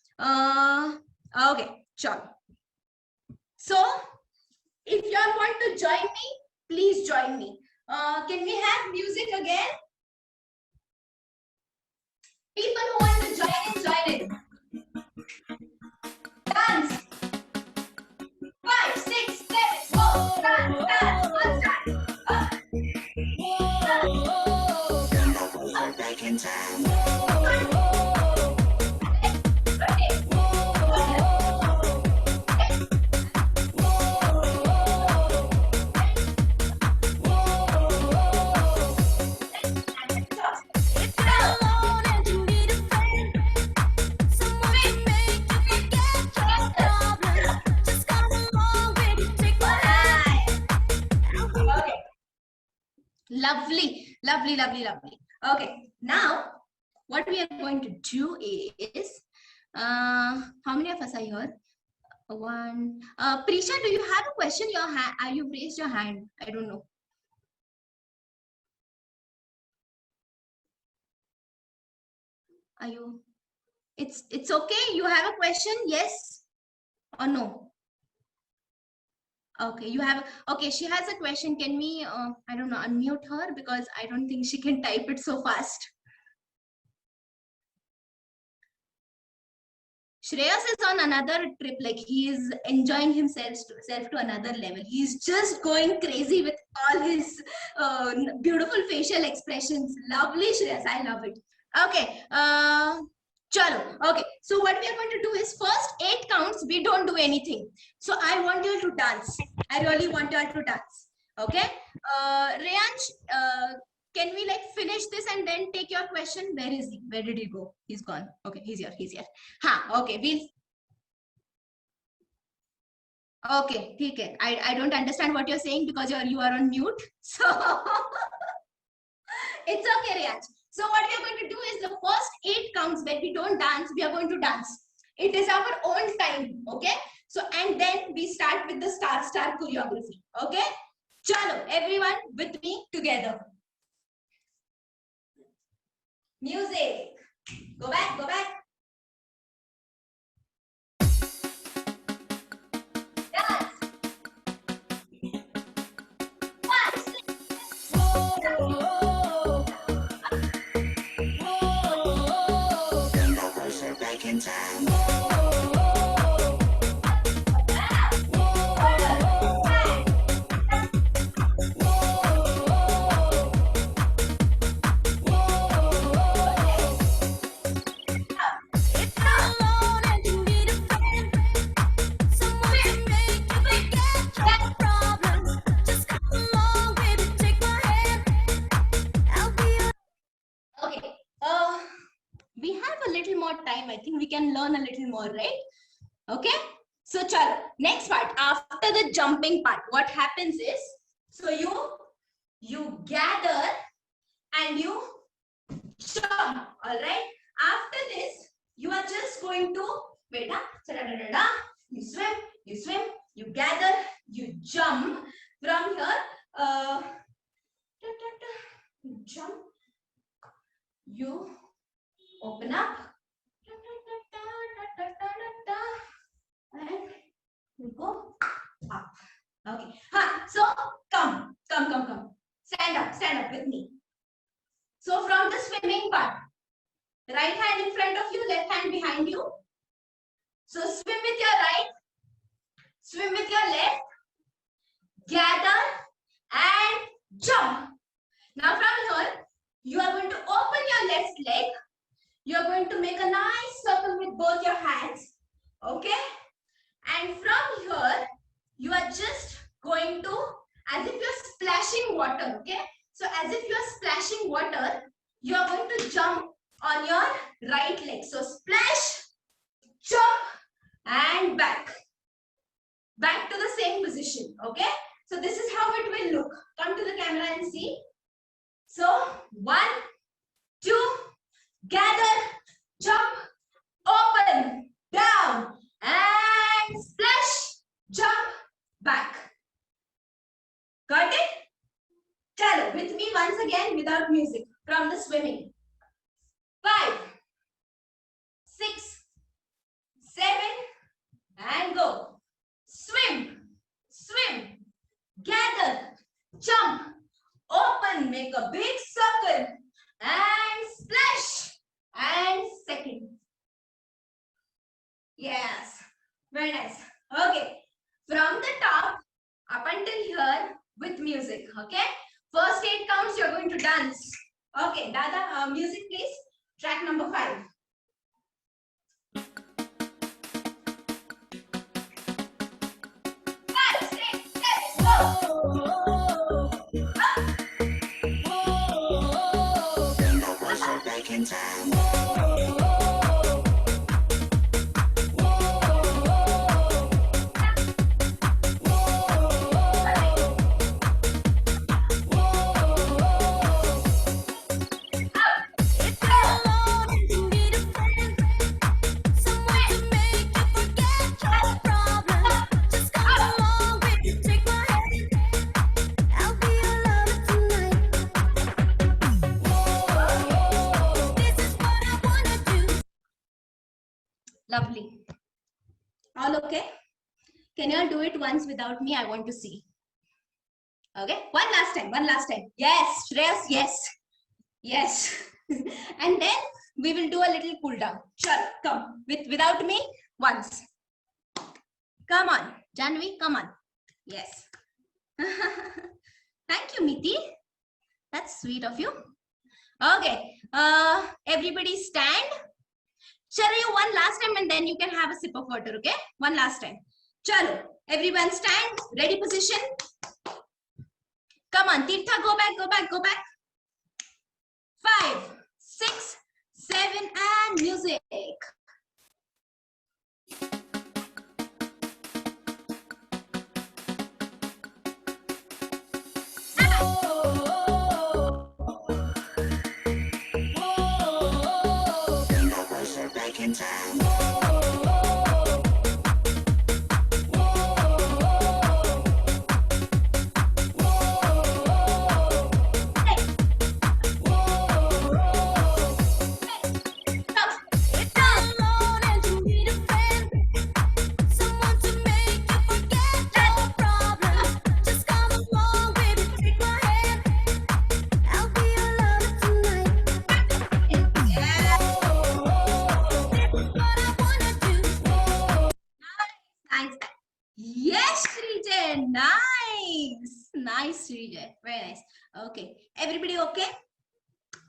Okay, sure. So if you all want to join me, please join me. Can we have music again? People who want to join in. Dance. 5, 6, 7, go. Dance. One start. Lovely. Okay, now what we are going to do is, how many of us are here? One. Prisha, do you have a question? You've raised your hand. I don't know. Are you? It's okay. You have a question? Yes or no? Okay, you have, okay, she has a question. Can we, I don't know, unmute her because I don't think she can type it so fast. Shreyas is on another trip, like he is enjoying himself to another level. He's just going crazy with all his beautiful facial expressions. Lovely, Shreyas, I love it. Okay, chalo. Okay, so what we are going to do is first 8 counts, we don't do anything. So I want you to dance. I really want you all to dance. Okay, Reyansh, can we like finish this and then take your question? Where is he? Where did he go? He's gone. Okay, he's here. He's here. Ha. Okay, we'll. Okay, okay. I don't understand what you're saying because you are on mute. So it's okay, Riyaj. So what we are going to do is the first 8 counts when we don't dance, we are going to dance. It is our own time. Okay. So and then we start with the star choreography. Okay. Chalo, everyone with me together. Music. Go back, go back. Dance. 1, 6. Whoa. Back in time. We have a little more time. I think we can learn a little more, right? Okay. So, chalo. Next part. After the jumping part, what happens is, so you gather and you jump. All right. After this, you are just going to wait. You swim. You gather. You jump from here. You jump. You open up and you go up. Okay. So come. Stand up with me. So from the swimming part, right hand in front of you, left hand behind you. So swim with your right, swim with your left, gather and jump. Now from here, you are going to open your left leg. You are going to make a nice circle with both your hands. Okay? And from here, you are just going to, as if you're splashing water. Okay? So as if you're splashing water, you are going to jump on your right leg. So splash, jump, and back. Back to the same position. Okay? So this is how it will look. Come to the camera and see. So 1, 2, gather, jump, open, down, and splash, jump, back. Got it? Chalo, with me once again without music from the swimming. 5, 6, 7, and go. Swim, gather, jump, open, make a big circle, and splash, and second. Yes, very nice. Okay, from the top up until here with music. Okay, first 8 counts you're going to dance. Okay, Dada, music please. Track number 5. Back in time. Lovely. All okay? Can you all do it once without me? I want to see. Okay, one last time. Yes, Shreyas, yes. And then we will do a little cool down. Chalo, come without me once. Come on, Janvi, come on. Yes. Thank you, Miti. That's sweet of you. Okay. Everybody stand. Chalo, one last time and then you can have a sip of water, okay? One last time. Chalo, everyone stand. Ready position. Come on, Tirtha, go back, go back, go back. 5, 6, 7, and music. Yes, Srijay. Nice. Nice, Srijay. Very nice. Okay. Everybody okay?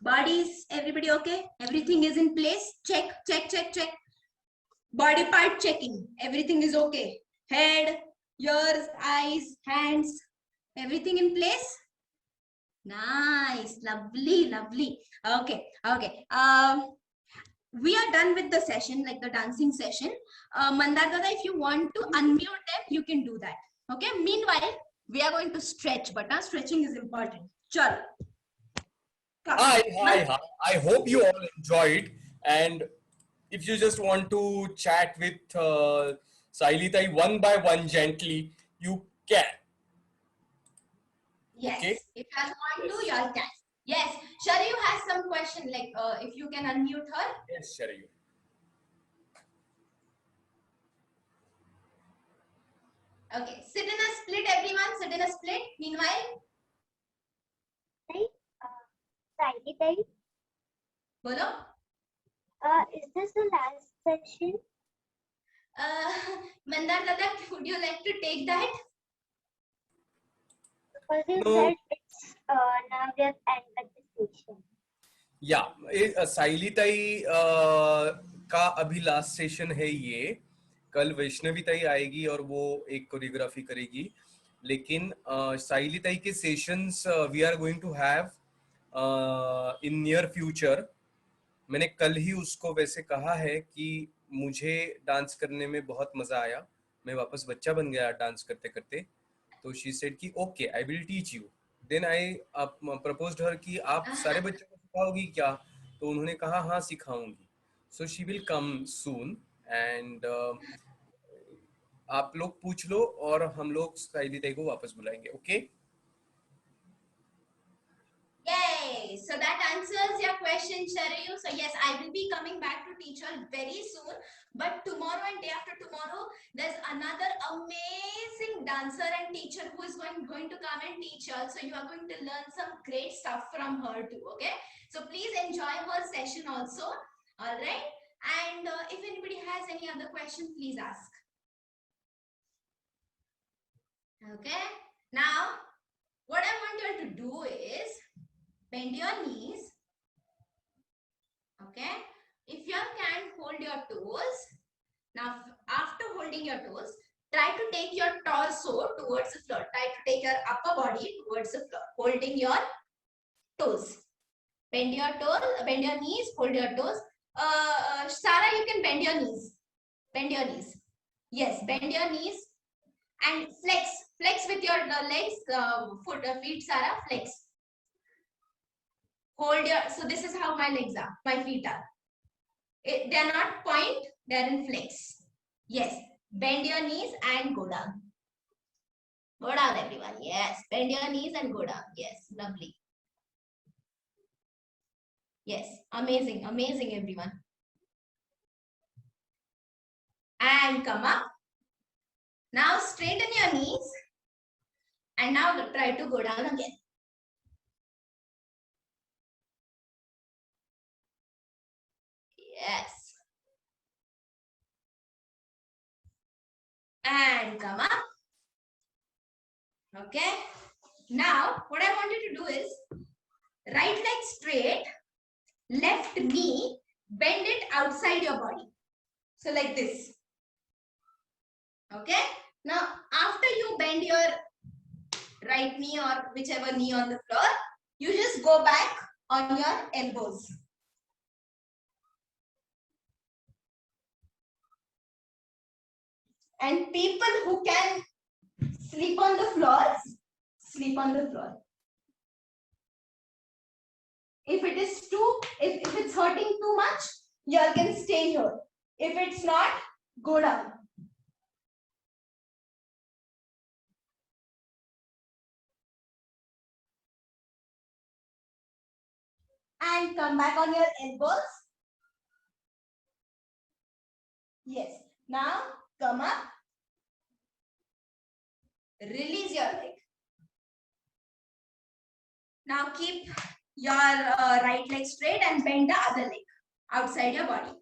Bodies, everybody okay? Everything is in place? Check, check, check, check. Body part checking. Everything is okay. Head, ears, eyes, hands. Everything in place? Nice. Lovely, lovely. Okay, okay. We are done with the session, like the dancing session. Mandar Dada, if you want to unmute them, you can do that. Okay. Meanwhile, we are going to stretch, but stretching is important. Chalo. Hi. I hope you all enjoyed. And if you just want to chat with Sailitai one by one gently, you can. Yes. Okay. If you want to, you all can. Yes. Sharayu has some question, like if you can unmute her. Yes, Sharayu. Okay. Sit in a split, everyone. Sit in a split. Meanwhile. Sailitai, Bolo. is this the last session? Mandar Dada, would you like to take that? Because you No. said it's now we have ended the session. या साइलिताई का अभी last session है ये. कल वैष्णवी ताई आएगी और वो एक कोरियोग्राफी करेगी. लेकिन साइलिताई के sessions we are going to have in near future. मैंने कल ही उसको वैसे कहा है कि मुझे डांस करने में बहुत मजा आया, मैं वापस बच्चा बन गया डांस करते करते. तो शी सेड कि okay I will teach you. Then I proposed her कि आप सारे बच्चों को सिखाओगी क्या? तो उन्होंने कहा हाँ सिखाऊंगी. So she will come soon and आप लोग पूछ लो और हम लोग साइलिताई को वापस बुलाएंगे. Okay. Yay! So that answers your question, Sharayu. So yes, I will be coming back to teach her very soon. But tomorrow and day after tomorrow, there's another amazing dancer and teacher who is going to come and teach her. So you are going to learn some great stuff from her too. Okay. So please enjoy her session also. All right. And if anybody has any other question, please ask. Okay. Now, what I want you to do is bend your knees. Okay. If you can, hold your toes. Now, after holding your toes, try to take your torso towards the floor. Try to take your upper body towards the floor, holding your toes. Bend your toes, bend your knees, hold your toes. Sarah, you can bend your knees. Bend your knees. Yes, bend your knees and flex. Flex with your legs, feet, Sarah, flex. Hold your, so this is how my legs are, my feet are. They are not point, they are in flex. Yes, bend your knees and go down. Go down, everyone. Yes, bend your knees and go down. Yes, lovely. Yes, amazing, amazing, everyone. And come up. Now straighten your knees and now try to go down again. Yes. And come up. Okay. Now, what I want you to do is right leg straight, left knee, bend it outside your body. So like this. Okay. Now, after you bend your right knee or whichever knee on the floor, you just go back on your elbows. And people who can sleep on the floors, sleep on the floor. If it is if it's hurting too much, you all can stay here. If it's not, go down. And come back on your elbows. Yes. Now come up. Release your leg. Now keep your right leg straight and bend the other leg outside your body.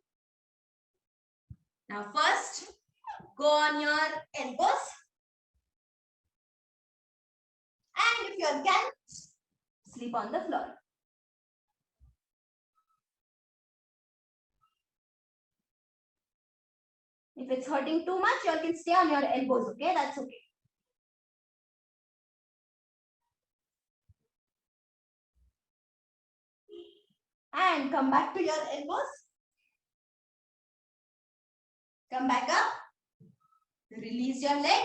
Now first, go on your elbows. And if you can, sleep on the floor. If it's hurting too much, you can stay on your elbows, okay? That's okay. And come back to your elbows. Come back up. Release your leg.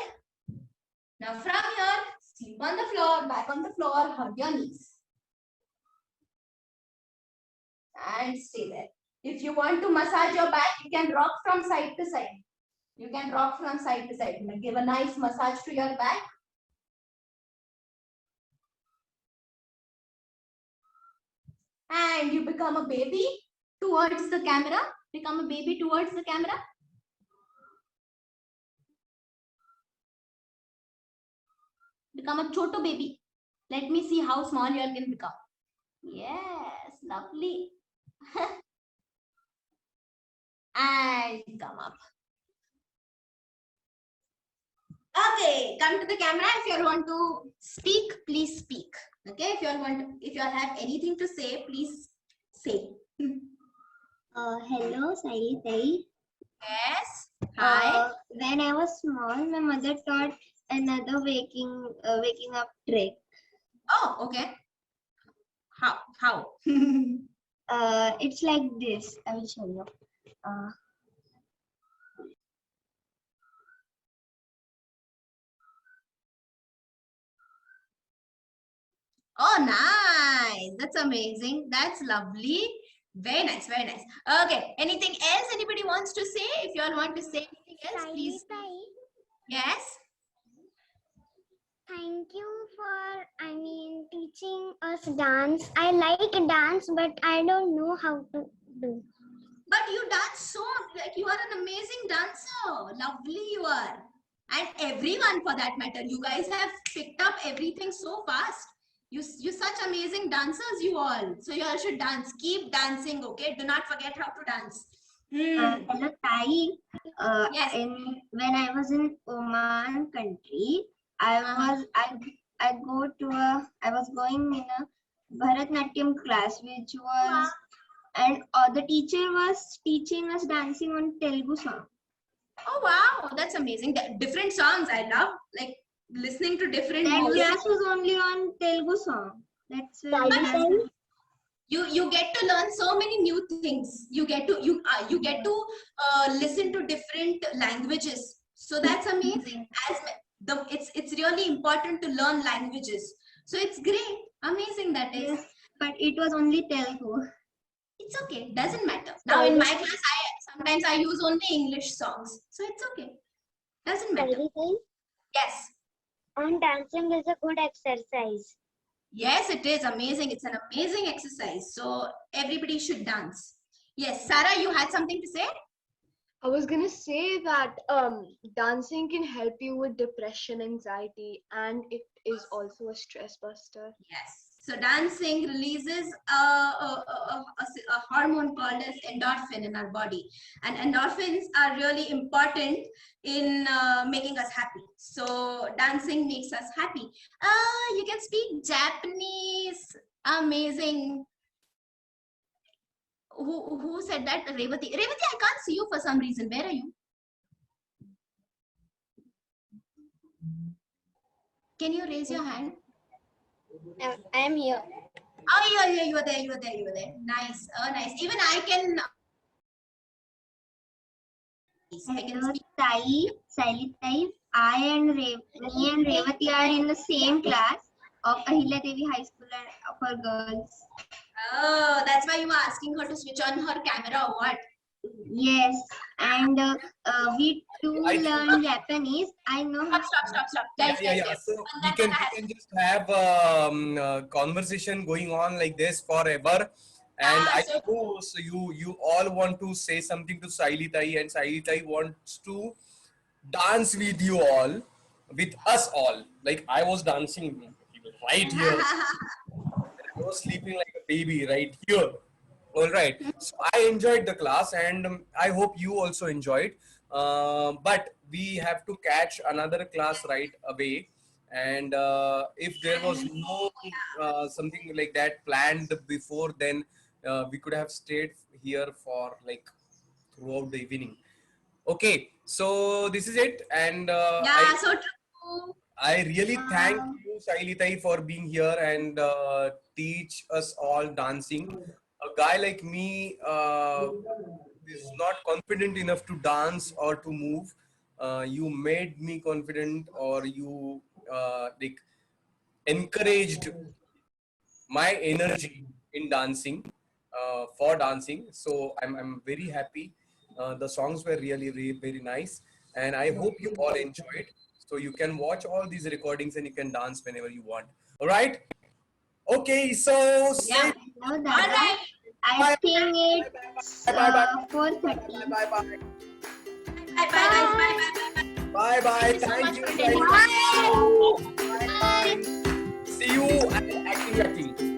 Now from here, sleep on the floor, back on the floor, hug your knees. And stay there. If you want to massage your back, you can rock from side to side. You can rock from side to side. Give a nice massage to your back. And you become a baby towards the camera. Become a baby towards the camera. Become a choto baby. Let me see how small you all can become. Yes, lovely. And come up. Okay, come to the camera. If you all want to speak, please speak. Okay, if you all have anything to say, please say. Hello, Saili. Yes. Hi. When I was small, my mother taught another waking up trick. Oh, okay. How? It's like this. I will show you. Oh, nice. That's amazing. That's lovely. Very nice. Very nice. Okay. Anything else anybody wants to say? If you all want to say anything else, please. Yes. Thank you for, teaching us dance. I like dance, but I don't know how to do. But you dance so, like you are an amazing dancer. Lovely you are. And everyone for that matter. You guys have picked up everything so fast. You're such amazing dancers, you all. So you all should dance. Keep dancing, okay? Do not forget how to dance. Hello, Tai. Yes. When I was in Oman country, I was going in a Bharatnatyam class, which was, and the teacher was teaching us dancing on Telugu song. Oh wow, that's amazing. Different songs I love, like listening to different That music. class was only on Telugu song. That's why You get to learn so many new things. You get to listen to different languages. So that's amazing. It's really important to learn languages. So it's great, amazing that is. Yes, but it was only Telugu. It's okay, doesn't matter. Now in my class, sometimes I use only English songs, so it's okay. Doesn't matter. Yes. And dancing is a good exercise. Yes, it is amazing. It's an amazing exercise. So everybody should dance. Yes, Sarah, you had something to say? I was gonna say that dancing can help you with depression, anxiety, and it is also a stress buster. Yes. So dancing releases a hormone called as endorphin in our body, and endorphins are really important in making us happy. So dancing makes us happy. You can speak Japanese. Amazing. Who said that? Revati. Revati, I can't see you for some reason. Where are you? Can you raise your hand? I am here. Oh, yeah, you were there. Nice. Oh, nice. Even I can. I can Hello, speak. Saili Tai. Me and Revati are in the same class of Ahilya Devi High School for girls. Oh, that's why you were asking her to switch on her camera or what? Yes, and we too I think- learn Japanese. I know how. Stop. Guys. So On we that can note, I have just have conversation going on like this forever. And I so- suppose you all want to say something to Saili Tai, and Saili Tai wants to dance with you all, with us all. Like I was dancing right here. I was sleeping like a baby right here. All right. So I enjoyed the class, and I hope you also enjoyed. But we have to catch another class right away. And if there was no something like that planned before, then we could have stayed here for like throughout the evening. Okay, so this is it, and yeah, so true. I really thank you, Shailitai, for being here and teach us all dancing. A guy like me is not confident enough to dance or to move. You made me confident, or you like encouraged my energy in dancing, for dancing. So I'm very happy. The songs were really very nice, and I hope you all enjoyed. So you can watch all these recordings and you can dance whenever you want. All right. Okay. So Yeah. No, All Dada. right. I think it's 4:30. Bye, guys. bye bye. so Thank much you. for Shailitai. attending. Bye bye. See you at acting.